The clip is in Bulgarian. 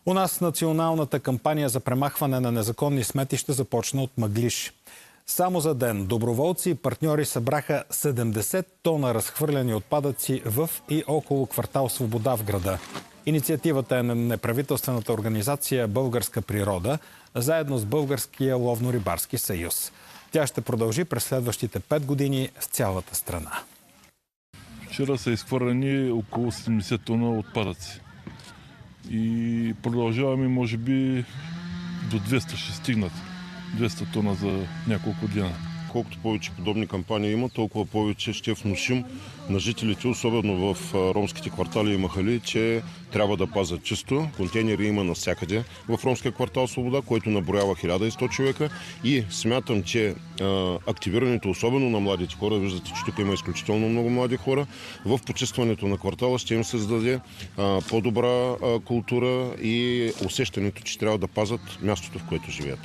У нас националната кампания за премахване на незаконни сметища започна от Мъглиж. Само за ден доброволци и партньори събраха 70 тона разхвърляни отпадъци в и около квартал Свобода в града. Инициативата е на неправителствената организация Българска природа, заедно с Българския ловно-рибарски съюз. Тя ще продължи през следващите 5 години в цялата страна. Вчера са изхвърлени около 70 тона отпадъци. И продължаваме, може би, до 200 ще стигнат. 200 тона за няколко дена. Колкото повече подобни кампании има, толкова повече ще внушим на жителите, особено в ромските квартали и махали, че трябва да пазят чисто. Контейнери има навсякъде в ромския квартал Свобода, който наброява 1100 човека. И смятам, че активирането, особено на младите хора, виждате, че тук има изключително много млади хора, в почистването на квартала ще им се създаде по-добра култура и усещането, че трябва да пазят мястото, в което живеят.